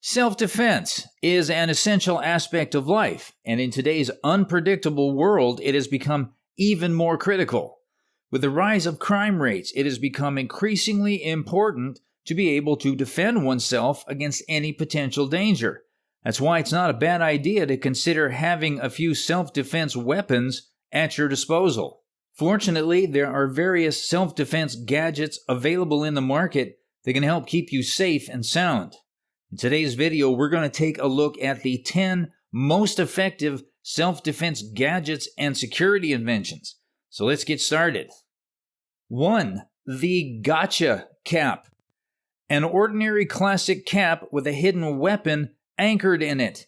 Self-defense is an essential aspect of life, and in today's unpredictable world, it has become even more critical. With the rise of crime rates, it has become increasingly important to be able to defend oneself against any potential danger. That's why it's not a bad idea to consider having a few self-defense weapons at your disposal. Fortunately, there are various self-defense gadgets available in the market that can help keep you safe and sound. In today's video, we're going to take a look at the 10 most effective self-defense gadgets and security inventions. So let's get started. 1. The Gacha Cap. An ordinary classic cap with a hidden weapon anchored in it.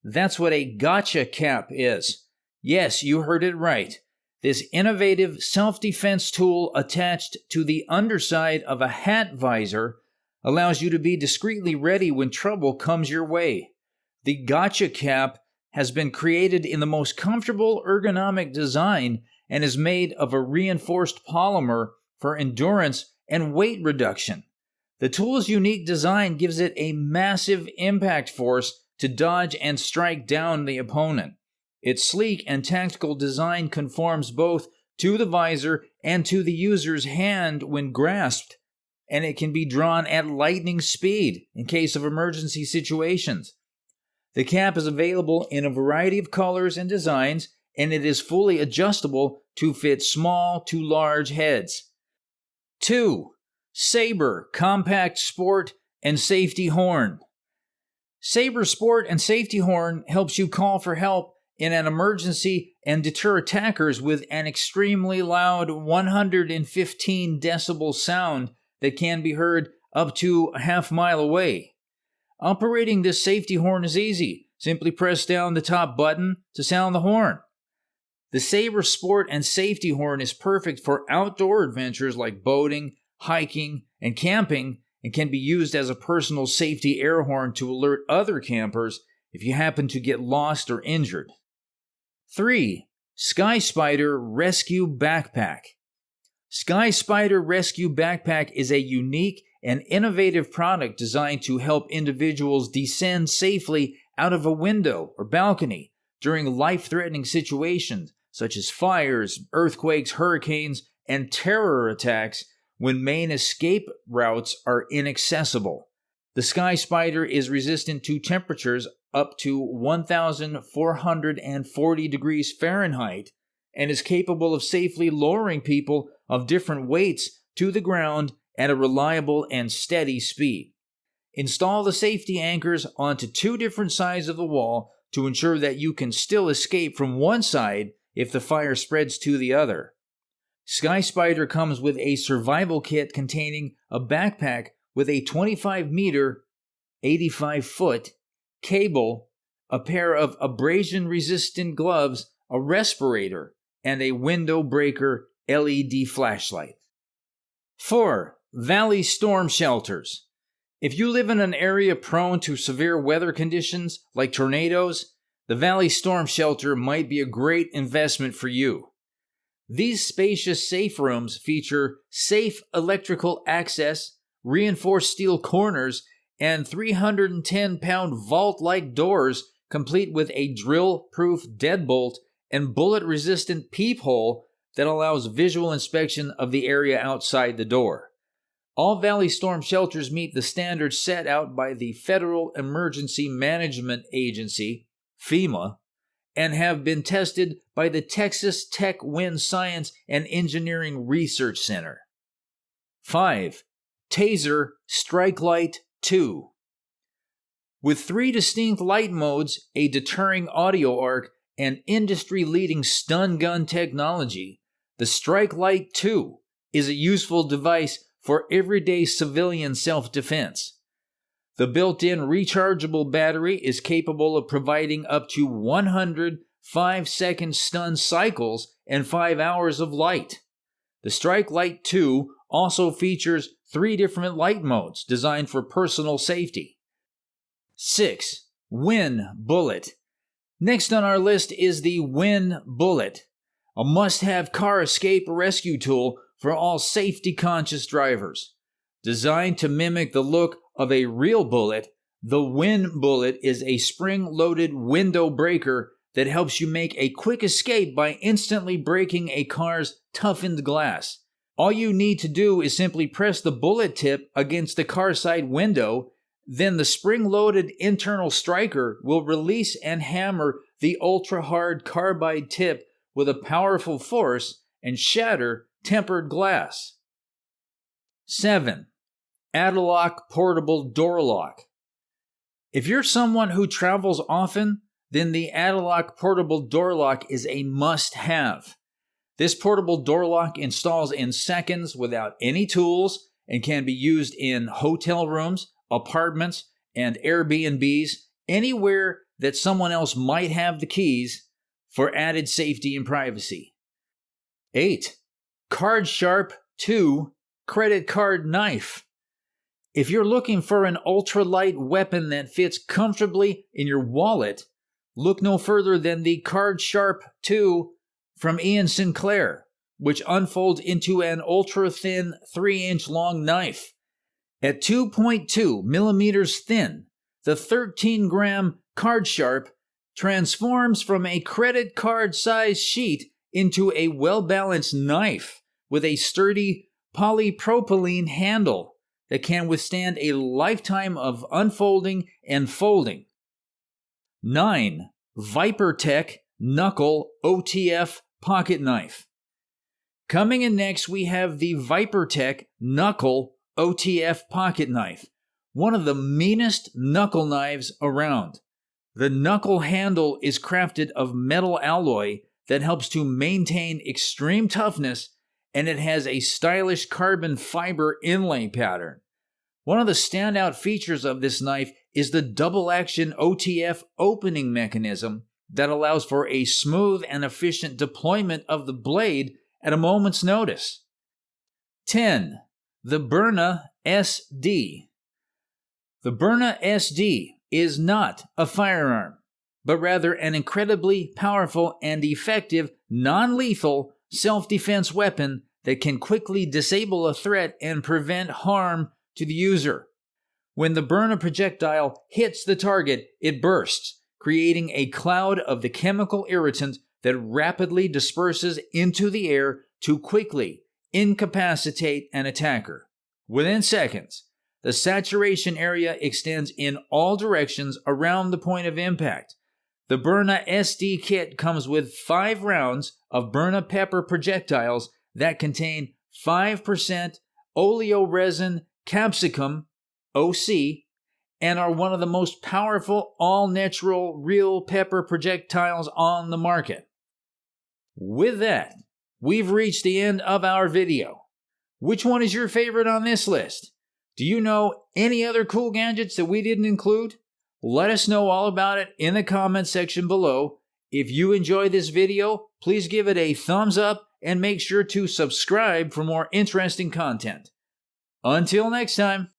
That's what a Gacha Cap is. Yes, you heard it right. This innovative self-defense tool attached to the underside of a hat visor allows you to be discreetly ready when trouble comes your way. The Gacha Cap has been created in the most comfortable ergonomic design and is made of a reinforced polymer for endurance and weight reduction. The tool's unique design gives it a massive impact force to dodge and strike down the opponent. Its sleek and tactical design conforms both to the visor and to the user's hand when grasped, and it can be drawn at lightning speed in case of emergency situations. The cap is available in a variety of colors and designs, and it is fully adjustable to fit small to large heads. 2. Saber Compact Sport and Safety Horn. Saber Sport and Safety Horn helps you call for help in an emergency and deter attackers with an extremely loud 115 decibel sound that can be heard up to a half-mile away. Operating this safety horn is easy. Simply press down the top button to sound the horn. The Saber Sport and Safety Horn is perfect for outdoor adventures like boating, hiking, and camping, and can be used as a personal safety air horn to alert other campers if you happen to get lost or injured. 3. Sky Spider Rescue Backpack. Sky Spider Rescue Backpack is a unique and innovative product designed to help individuals descend safely out of a window or balcony during life-threatening situations such as fires, earthquakes, hurricanes, and terror attacks when main escape routes are inaccessible. The Sky Spider is resistant to temperatures up to 1,440 degrees Fahrenheit and is capable of safely lowering people of different weights to the ground at a reliable and steady speed. Install the safety anchors onto 2 different sides of the wall to ensure that you can still escape from one side if the fire spreads to the other. Sky Spider comes with a survival kit containing a backpack with a 25-meter, 85-foot cable, a pair of abrasion-resistant gloves, a respirator, and a window breaker LED flashlight. 4. Valley Storm Shelters. If you live in an area prone to severe weather conditions like tornadoes, the Valley Storm Shelter might be a great investment for you. These spacious safe rooms feature safe electrical access, reinforced steel corners, and 310-pound vault-like doors complete with a drill-proof deadbolt and bullet-resistant peephole that allows visual inspection of the area outside the door. All Valley Storm Shelters meet the standards set out by the Federal Emergency Management Agency, FEMA, and have been tested by the Texas Tech Wind Science and Engineering Research Center. 5. Taser Strike Light 2. With 3 distinct light modes, a deterring audio arc, and industry-leading stun gun technology, the Strike Light 2 is a useful device for everyday civilian self-defense. The built-in rechargeable battery is capable of providing up to 100 5-second stun cycles and 5 hours of light. The Strike Light 2 also features 3 different light modes designed for personal safety. 6. Win Bullet. Next on our list is the Win Bullet, a must-have car escape rescue tool for all safety-conscious drivers. Designed to mimic the look of a real bullet, The Wind Bullet is a spring-loaded window breaker that helps you make a quick escape by instantly breaking a car's toughened glass. All you need to do is simply press the bullet tip against the car side window, then the spring-loaded internal striker will release and hammer the ultra-hard carbide tip with a powerful force and shatter tempered glass. 7. Adalock Portable Door Lock. If you're someone who travels often, then the Adalock Portable Door Lock is a must-have. This portable door lock installs in seconds without any tools and can be used in hotel rooms, apartments, and Airbnbs, anywhere that someone else might have the keys for added safety and privacy. 8. Card Sharp 2 Credit Card Knife. If you're looking for an ultralight weapon that fits comfortably in your wallet, look no further than the Card Sharp 2 from Ian Sinclair, which unfolds into an ultra-thin 3-inch long knife. At 2.2 millimeters thin, the 13-gram Card Sharp transforms from a credit card-sized sheet into a well-balanced knife with a sturdy polypropylene handle that can withstand a lifetime of unfolding and folding. 9. Vipertek Knuckle OTF Pocket Knife. Coming in next, we have the Vipertek Knuckle OTF Pocket Knife, one of the meanest knuckle knives around. The knuckle handle is crafted of metal alloy that helps to maintain extreme toughness, and it has a stylish carbon fiber inlay pattern. One of the standout features of this knife is the double-action OTF opening mechanism that allows for a smooth and efficient deployment of the blade at a moment's notice. 10. The Burna SD. The Burna SD is not a firearm, but rather an incredibly powerful and effective, non-lethal self-defense weapon that can quickly disable a threat and prevent harm to the user. When the Burna projectile hits the target, it bursts, creating a cloud of the chemical irritant that rapidly disperses into the air to quickly incapacitate an attacker. Within seconds, the saturation area extends in all directions around the point of impact. The Burna SD kit comes with 5 rounds of Burna pepper projectiles that contain 5% oleoresin capsicum, OC, and are one of the most powerful all-natural real pepper projectiles on the market. With that, we've reached the end of our video. Which one is your favorite on this list? Do you know any other cool gadgets that we didn't include? Let us know all about it in the comment section below. If you enjoyed this video, please give it a thumbs up and make sure to subscribe for more interesting content. Until next time.